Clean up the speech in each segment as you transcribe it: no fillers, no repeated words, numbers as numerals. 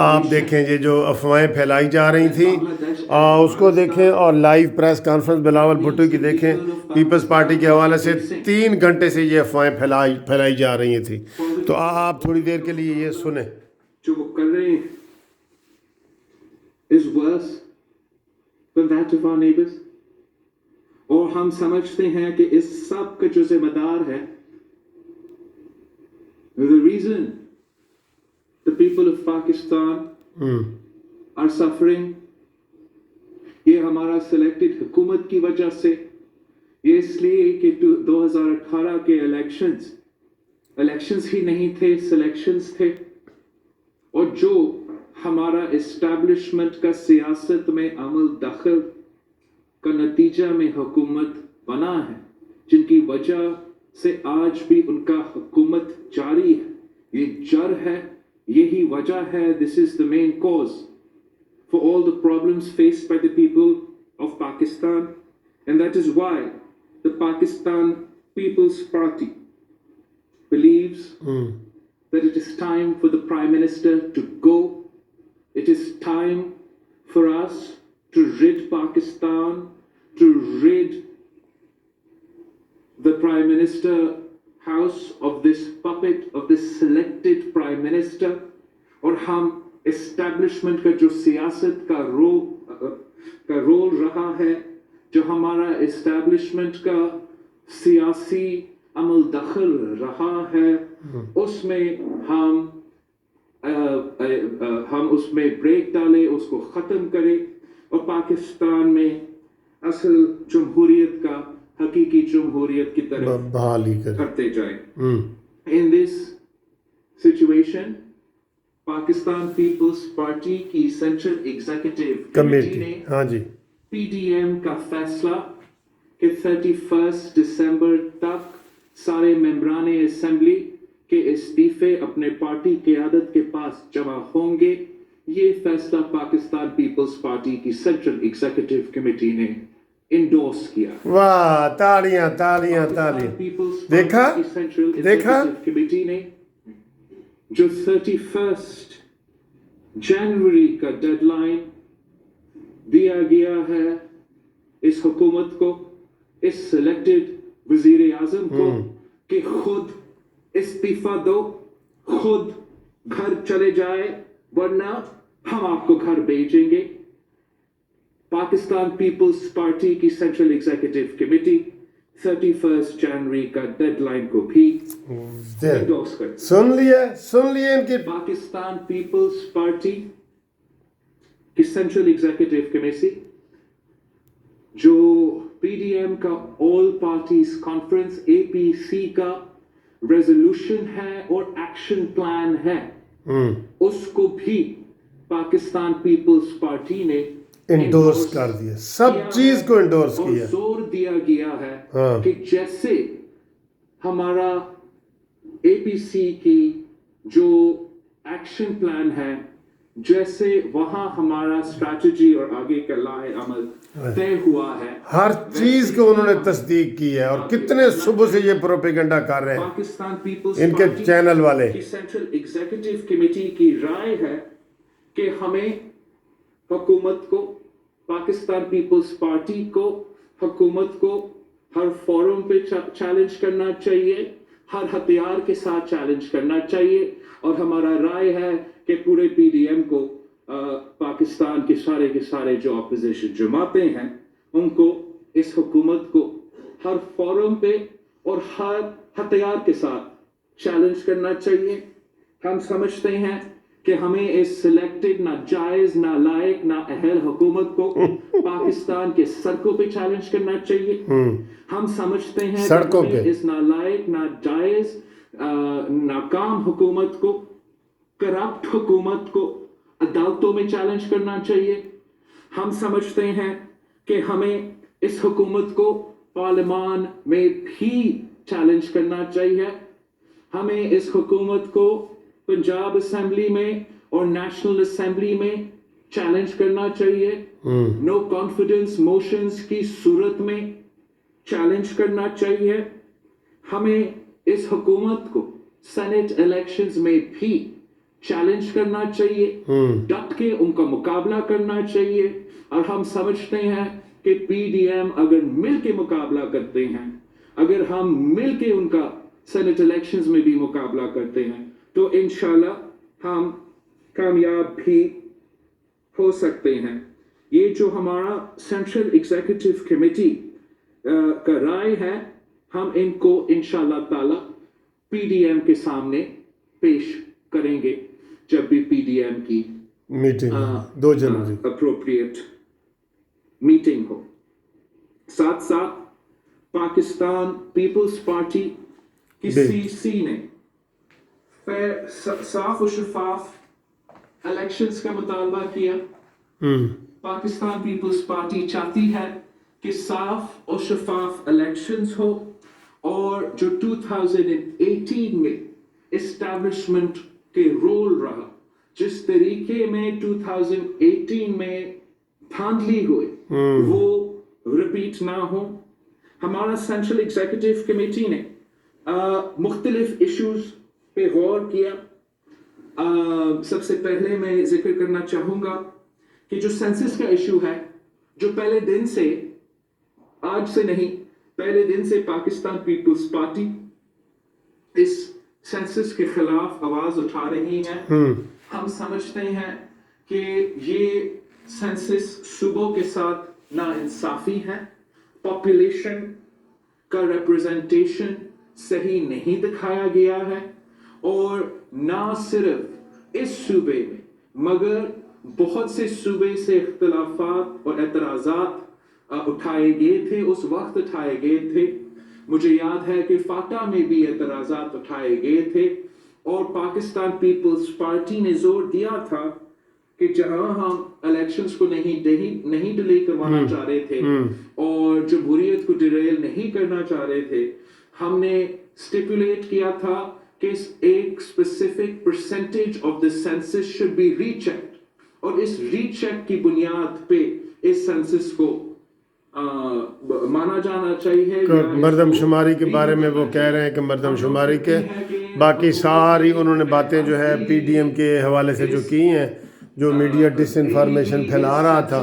آپ دیکھیں یہ جو افواہیں پھیلائی جا رہی تھیں اس کو دیکھیں، اور live press conference Bilawal Bhutto کی دیکھیں، پیپلز پارٹی کے حوالے سے 3 گھنٹے سے یہ افواہیں پھیلائی جا رہی تھیں، تو آپ تھوڑی دیر کے لیے یہ سنیں۔ جو وہ کر رہے ہیں is worse than that of our neighbors، اور ہم سمجھتے ہیں کہ اس سب کا جو ذمہ دار ہے، the reason the people of Pakistan are suffering، یہ ہمارا سلیکٹڈ حکومت کی وجہ سے، یہ اس لیے کہ 2018 کے الیکشنز ہی نہیں تھے، سلیکشنز تھے، اور جو ہمارا اسٹیبلشمنٹ کا سیاست میں عمل دخل کا نتیجہ میں حکومت بنا ہے، جن کی وجہ سے آج بھی ان کا حکومت جاری ہے، یہ جڑ ہے، یہی وجہ ہے۔ This is the main cause for all the problems faced by the people of Pakistan, and that is why the Pakistan People's Party believes that it is time for the Prime Minister to go. It is time for us to rid Pakistan, to rid the Prime Minister house of this puppet, of this selected Prime Minister. اور ہم establishment کا جو سیاست کا role رہا ہے، جو ہمارا اسٹیبلشمنٹ کا سیاسی عمل دخل رہا ہے، اس میں ہم اس میں بریک ڈالیں، اس کو ختم کریں، اور پاکستان میں اصل جمہوریت کا، حقیقی جمہوریت کی طرف بحالی کرتے جائیں۔ In this situation، Pakistan Peoples Party کی سینٹرل ایگزیکٹو کمیٹی نے پی ڈی ایم کا فیصلہ کہ 31 دسمبر تک سارے ممبران اسمبلی کے استعفے اپنے پارٹی قیادت کے پاس جمع ہوں گے، یہ فیصلہ پاکستان پیپلز پارٹی کی سینٹرل ایگزیکٹو کمیٹی نے انڈورس کیا۔ واہ، تالیاں تالیاں تالیاں! دیکھا دیکھا، کمیٹی نے جو 31 جنوری کا ڈیڈ لائن دیا گیا ہے اس حکومت کو، اس سلیکٹڈ وزیر اعظم کو، کہ خود استعفیٰ دو، خود گھر چلے جائے، ورنہ ہم آپ کو گھر بھیجیں گے۔ پاکستان پیپلز پارٹی کی سینٹرل ایگزیکٹو کمیٹی 31 جنوری کا ڈیڈ لائن کو بھی سن لیے ان کی پاکستان پیپلز پارٹی کی سینٹرل ایگزیکٹو کمیٹی، جو پی ڈی ایم کا آل پارٹیز کانفرنس APC کا ریزولوشن ہے اور ایکشن پلان ہے، اس کو بھی پاکستان پیپلز پارٹی نے انڈورس کر دیا، سب چیز کو انڈورس کیا، اور زور دیا گیا ہے کہ جیسے ہمارا APC کی جو ایکشن پلان ہے، جیسے وہاں ہمارا اسٹریٹجی اور آگے کا لائے عمل طے ہوا ہے، ہر چیز کو انہوں نے تصدیق کی ہے، اور کتنے صبح سے یہ پروپیگنڈا کر رہے ہیں پاکستان پیپلز ان کے چینل والے۔ کی سینٹرل ایگزیکٹو کمیٹی کی رائے ہے کہ ہمیں حکومت کو، پاکستان پیپلز پارٹی کو، حکومت کو ہر فورم پہ چیلنج کرنا چاہیے، ہر ہتھیار کے ساتھ چیلنج کرنا چاہیے، اور ہمارا رائے ہے کہ پورے پی ڈی ایم کو، پاکستان کے سارے جو اپوزیشن جماعتیں ہیں، ان کو اس حکومت کو ہر فورم پہ اور ہر ہتھیار کے ساتھ چیلنج کرنا چاہیے۔ ہم سمجھتے ہیں کہ ہمیں اس سلیکٹڈ، نہ جائز، نہ لائق، نہ اہل حکومت کو پاکستان کے سڑکوں پہ چیلنج کرنا چاہیے۔ ہم سمجھتے ہیں کہ ہمیں اس نالائق، نہ جائز، ناکام حکومت کو، کرپٹ حکومت کو عدالتوں میں چیلنج کرنا چاہیے۔ ہم سمجھتے ہیں کہ ہمیں اس حکومت کو پارلیمان میں بھی چیلنج کرنا چاہیے۔ ہمیں اس حکومت کو پنجاب اسمبلی میں اور نیشنل اسمبلی میں چیلنج کرنا چاہیے، نو کانفیڈنس موشنز کی صورت میں چیلنج کرنا چاہیے۔ ہمیں اس حکومت کو سینٹ الیکشنز میں بھی चैलेंज करना चाहिए, डट के उनका मुकाबला करना चाहिए। और हम समझते हैं कि पीडीएम अगर मिल के मुकाबला करते हैं, अगर हम मिल के उनका सेनेट इलेक्शंस में भी मुकाबला करते हैं, तो इंशाल्लाह हम कामयाब भी हो सकते हैं। ये जो हमारा सेंट्रल एग्जीक्यूटिव कमेटी का राय है, हम इनको इंशाल्लाह ताला पीडीएम के सामने पेश करेंगे जब भी पीडीएम की मीटिंग 2 जनवरी अप्रोप्रिएट मीटिंग हो। साथ साथ पाकिस्तान पीपल्स पार्टी की सीसी ने साफ और शफाफ इलेक्शंस का मुतालबा किया। पाकिस्तान पीपल्स पार्टी चाहती है कि साफ और शफाफ इलेक्शंस हो, और जो 2018 में एस्टैब्लिशमेंट के रोल रहा, जिस तरीके में 2018 में धांधली हुई, वो रिपीट ना हो। हमारा सेंट्रल एग्जीक्यूटिव कमेटी ने मुख्तलिफ इश्यूज पे गौर किया। सबसे पहले मैं जिक्र करना चाहूंगा कि जो सेंसस का इशू है, जो पहले दिन से, आज से नहीं, पहले दिन से पाकिस्तान पीपल्स पार्टी इस सेंसस के खिलाफ आवाज उठा रही है। हम समझते हैं कि ये सेंसस सूबों के साथ नाइंसाफी है, पॉपुलेशन का रिप्रेजेंटेशन सही नहीं दिखाया गया है, और ना सिर्फ इस सूबे में मगर बहुत से सूबे से इख्तिलाफात और एतराज़ात उठाए गए थे, उस वक्त उठाए गए थे। मुझे याद है कि फाटा में भी एतराज़ात उठाए गए थे, और पाकिस्तान पीपल्स पार्टी ने जोर दिया था कि जहां हम इलेक्शंस को नहीं डिले करवाना चाह रहे थे और जमहूरियत को डिरेल नहीं करना चाह रहे थे, हमने स्टिपुलेट किया था कि एक specific percentage of the census should be rechecked, और इस रीचेक की बुनियाद पे इस सेंसस को माना जाना चाहिए। मर्दमशुमारी के बारे में वो कह रहे हैं कि मर्दमशुमारी के बाकी सारी उन्होंने बातें जो है पीडीएम के हवाले से जो की हैं, जो मीडिया डिसइंफॉर्मेशन फैला रहा था,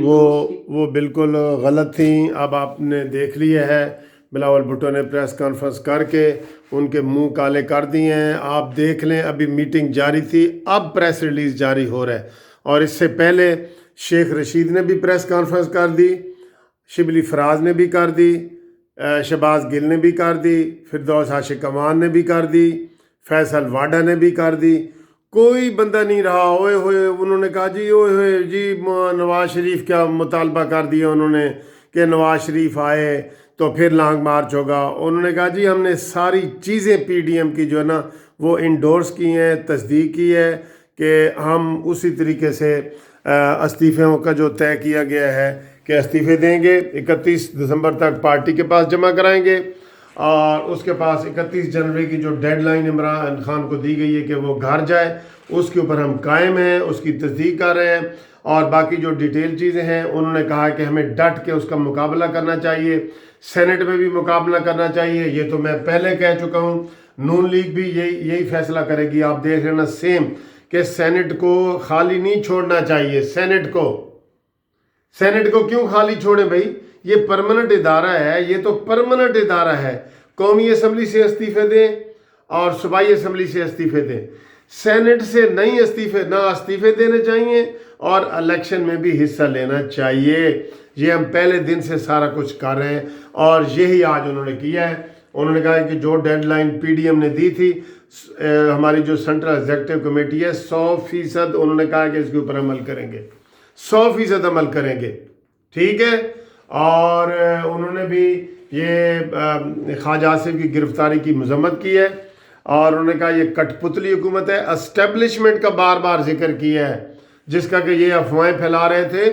वो बिल्कुल गलत थी। अब आपने देख लिया है, बिलावल भुट्टो ने प्रेस कॉन्फ्रेंस करके उनके मुंह काले कर दिए हैं। आप देख लें, अभी मीटिंग जारी थी, अब प्रेस रिलीज़ जारी हो रहा है, और इससे पहले शेख रशीद ने भी प्रेस कॉन्फ्रेंस कर दी, शिबली फराज ने भी कर दी, शहबाज गिल ने भी कर दी, फिरदौस आशिक अमान ने भी कर दी, फैसल वाडा ने भी कर दी। कोई बंदा नहीं रहा ओए होए उन्होंने कहा जी ओए होए जी नवाज शरीफ क्या मुतालबा कर दिया उन्होंने कि नवाज शरीफ आए तो फिर लॉन्ग मार्च होगा। उन्होंने कहा जी हमने सारी चीज़ें पीडीएम की जो है ना वो इंडोर्स की हैं, तस्दीक की है कि हम उसी तरीके से इस्तीफ़ों का जो तय किया गया है कि इस्तीफ़े देंगे, 31 दिसंबर तक पार्टी के पास जमा कराएंगे, और उसके पास 31 जनवरी की जो डेडलाइन इमरान खान को दी गई है कि वो घर जाए, उसके ऊपर हम कायम हैं, उसकी तस्दीक कर रहे हैं। और बाकी जो डिटेल चीज़ें हैं उन्होंने कहा कि हमें डट के उसका मुकाबला करना चाहिए, सेनेट में भी मुकाबला करना चाहिए। ये तो मैं पहले कह चुका हूँ, नून लीग भी यही फैसला करेगी। आप देख लेना सेम कि सेनेट को खाली नहीं छोड़ना चाहिए। सेनेट को क्यों खाली छोड़े भाई, ये परमानेंट इदारा है, ये तो परमानेंट इदारा है। कौमी असम्बली से इस्तीफ़े दें और सूबाई असम्बली से इस्तीफ़े दें, सेनेट से नहीं इस्तीफ़े देने चाहिए और इलेक्शन में भी हिस्सा लेना चाहिए। ये हम पहले दिन से सारा कुछ कर रहे हैं और यही आज उन्होंने किया है। उन्होंने कहा कि जो डेडलाइन पीडीएम ने दी थी, हमारी जो सेंट्रल एग्जीक्यूटिव कमेटी है 100% उन्होंने कहा कि इसके ऊपर अमल करेंगे, 100% अमल करेंगे, ठीक है। और उन्होंने भी ये ख्वाजा आसिफ की गिरफ्तारी की मजम्मत की है और उन्होंने कहा ये कठपुतली हुकूमत है। एस्टेब्लिशमेंट का बार बार जिक्र किया है, जिसका कि ये अफवाहें फैला रहे थे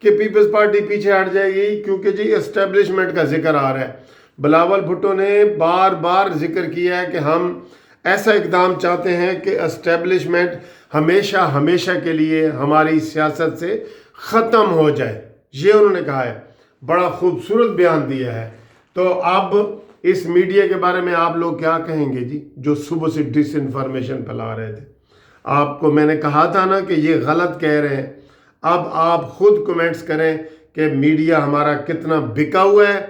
कि पीपल्स पार्टी पीछे हट जाएगी, क्योंकि जी एस्टेब्लिशमेंट का जिक्र आ रहा है। बिलावल भुट्टो ने बार बार जिक्र किया है कि हम ऐसा इकदाम चाहते हैं कि एस्टेब्लिशमेंट हमेशा के लिए हमारी सियासत से ख़त्म हो जाए, ये उन्होंने कहा है। बड़ा खूबसूरत बयान दिया है। तो अब اس میڈیا کے بارے میں آپ لوگ کیا کہیں گے جی، جو صبح سے ڈس انفارمیشن پھیلا رہے تھے؟ آپ کو میں نے کہا تھا نا کہ یہ غلط کہہ رہے ہیں. اب آپ خود کمنٹس کریں کہ میڈیا ہمارا کتنا بکا ہوا ہے.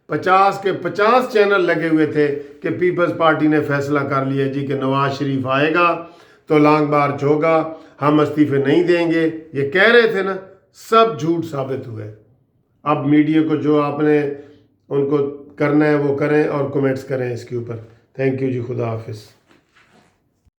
50 کے 50 چینل لگے ہوئے تھے کہ پیپلز پارٹی نے فیصلہ کر لیا جی کہ نواز شریف آئے گا تو لانگ مارچ ہوگا، ہم استعفے نہیں دیں گے. یہ کہہ رہے تھے نا، سب جھوٹ ثابت ہوئے. اب میڈیا کو جو آپ نے ان کو کرنا ہے وہ کریں اور کمنٹس کریں اس کے اوپر. تھینک یو جی، خدا حافظ.